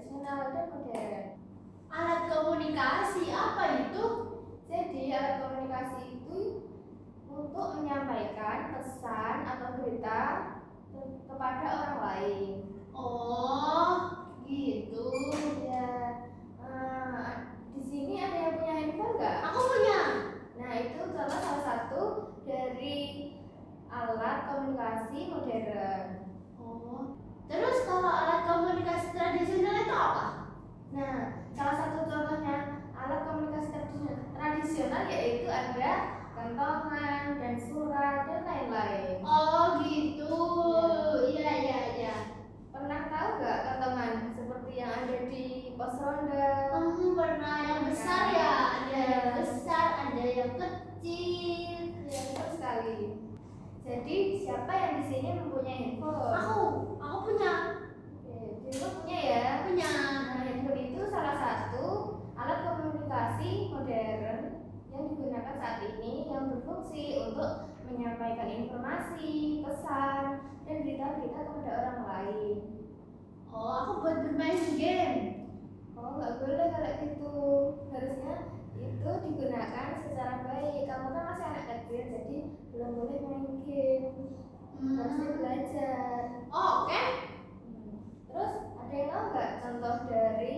tradisional dan modern. Alat komunikasi apa itu? Jadi alat komunikasi itu untuk menyampaikan pesan atau berita kepada orang lain. Oh, gitu. Ya, di sini ada yang punya handphone nggak? Aku punya. Nah, itu salah satu dari alat komunikasi modern. Oh, terus kalau alat komunikasi tradisional itu apa? Nah, salah satu contohnya alat komunikasi tradisional yaitu ada kentongan dan surat dan lain-lain. Oh, gitu. Iya. Pernah tahu nggak kentongan seperti yang ada di pos ronda? Pernah yang besar ya, ada yang besar, ada yang kecil. Ya, betul sekali. Jadi siapa yang di sini mempunyai handphone? Aku punya. Dulu punya ya? Punya. Nah, handphone itu salah satu alat komunikasi modern yang digunakan saat ini yang berfungsi untuk menyampaikan informasi, pesan, dan berita-berita kepada orang lain. Oh, aku buat bermain game. Oh, nggak boleh kalau gitu. Harusnya itu digunakan secara baik. Kamu kan masih anak kecil, jadi belum boleh main game. Harusnya belajar. Oh, oke. Terus ada yang tahu nggak contoh dari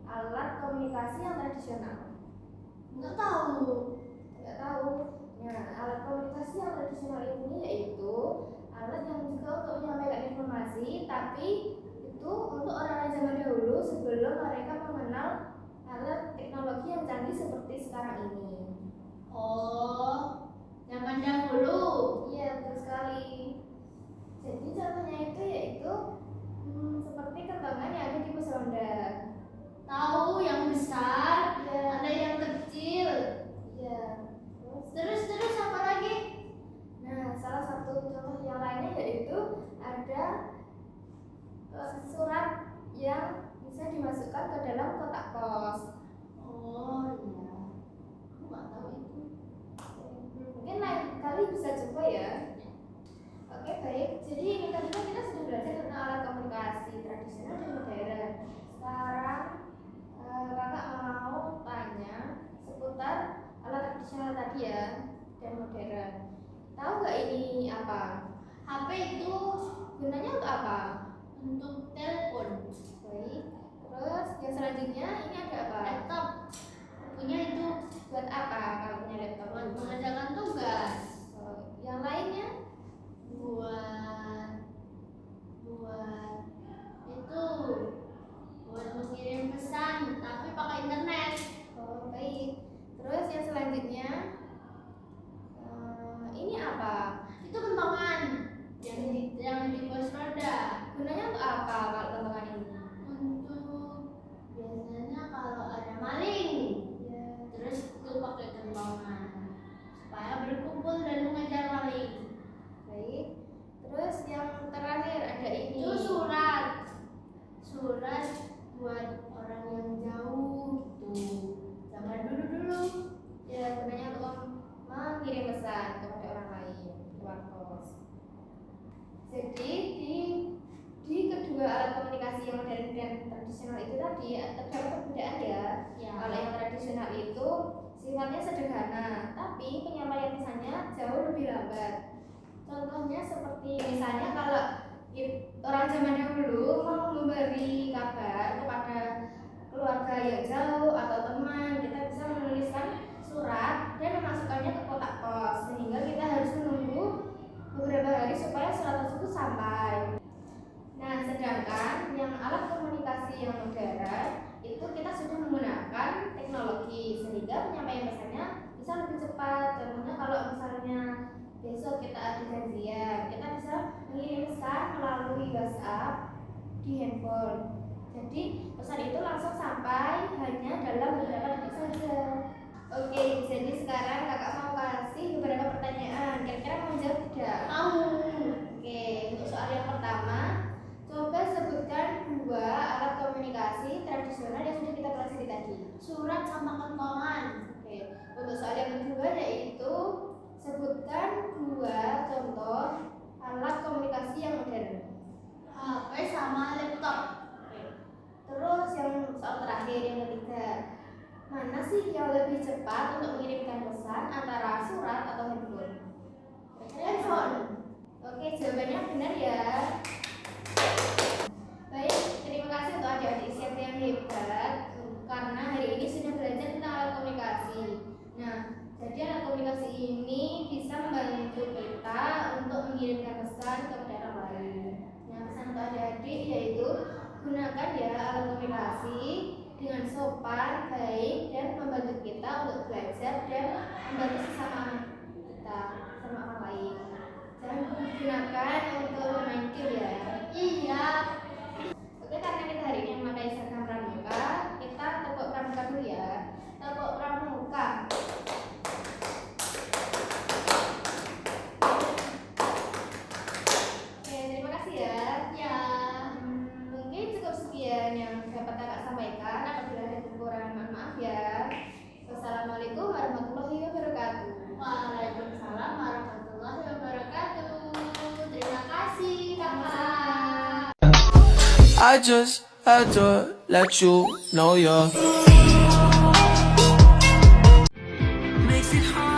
alat komunikasi yang tradisional? Nggak tahu. Nggak tahu. Nah, alat komunikasi yang tradisional ini yaitu alat yang juga untuk menyampaikan informasi, tapi itu untuk orang zaman dahulu sebelum mereka mengenal alat teknologi yang canggih seperti sekarang ini. Oh, zaman dahulu. Iya, betul sekali. Jadi contohnya itu yaitu seperti kentongan yang ada di pos ronda. Tahu yang besar, Ya. ada yang kecil. Iya. Terus apa lagi? Nah, salah satu contoh yang lainnya yaitu ada surat yang bisa dimasukkan ke dalam kotak pos. Oh iya, aku nggak tahu itu. Mungkin lain kali bisa coba ya. Oke, baik. Jadi ini tadi kan kita sudah belajar tentang alat komunikasi tradisional dan modern. Sekarang kakak mau tanya seputar alat tradisional tadi ya dan modern. Tahu nggak ini apa? HP itu Gunanya untuk apa? untuk telepon. Baik. Terus yang selanjutnya ini ada apa? Laptop punya itu Buat apa kalau punya laptop? buat mengerjakan tugas. Yang lainnya? Buat itu buat mengirim pesan tapi pakai internet. Oh, baik. Terus yang selanjutnya ini apa? Itu kentongan yang di pos roda. Gunanya untuk apa kalau kentongan ini? Untuk biasanya kalau ada maling, Ya. terus itu pakai kentongan supaya berkumpul dan mengejar maling. Baik. Terus yang terakhir ada ini. Itu surat buat orang yang jauh gitu. Zaman dulu. Ya, gunanya untuk mengirim pesan kepada orang lain lewat pos. Jadi di kedua alat komunikasi yang modern dan tradisional itu tadi terdapat perbedaan ya. Kalau yang tradisional itu sifatnya sederhana, tapi penyampaian pesannya jauh lebih lambat. Contohnya seperti misalnya kalau orang zaman dahulu mau memberi kabar kepada keluarga yang jauh atau teman, kita bisa menuliskan surat dan memasukkannya ke kotak pos, sehingga kita harus menunggu beberapa hari supaya surat tersebut sampai. Nah, sedangkan yang alat komunikasi yang modern itu kita sudah menggunakan teknologi sehingga penyampaian pesannya bisa lebih cepat. Contohnya kalau misalnya besok kita ada janjian, kita bisa mengirim pesan melalui WhatsApp di handphone. Jadi pesan itu langsung sampai hanya dalam beberapa detik saja. Oke, jadi sekarang kakak mau kasih beberapa pertanyaan. Kira-kira mau jawab tidak? Mau. Oke, untuk soal yang pertama, coba sebutkan dua alat komunikasi tradisional yang sudah kita pelajari tadi. Surat sama kentongan. Oke, untuk soal yang kedua yaitu sebutkan dua contoh alat komunikasi yang modern. HP sama laptop. Oke. Terus yang soal terakhir yang ketiga, mana sih yang lebih cepat untuk mengirimkan pesan antara surat atau handphone? Handphone. Oke, jawabannya benar ya. Baik, terima kasih untuk adik-adik siap yang hebat karena hari ini sudah belajar tentang alat komunikasi. Nah, jadi alat komunikasi ini bisa membantu kita untuk mengirimkan pesan kepada orang lain. Nah, pesan untuk adik-adik yaitu gunakan ya alat komunikasi dengan sopan, baik, dan membantu kita untuk belajar dan membantu sesama kita, sama orang lain. Jangan gunakan untuk bermain game ya. Iya. Oke, karena kita hari ini memakai seragam pramuka, kita tepuk pramuka dulu ya. Tepuk pramuka. Oke, terima kasih ya. Ya. Mungkin cukup sekian yang dapat kakak sampaikan. Apabila ada kekurangan, mohon maaf ya. Wassalamualaikum warahmatullahi wabarakatuh. Waalaikumsalam warahmatullahi wabarakatuh. Terima kasih kakak. I just had to let you know you're makes it hard.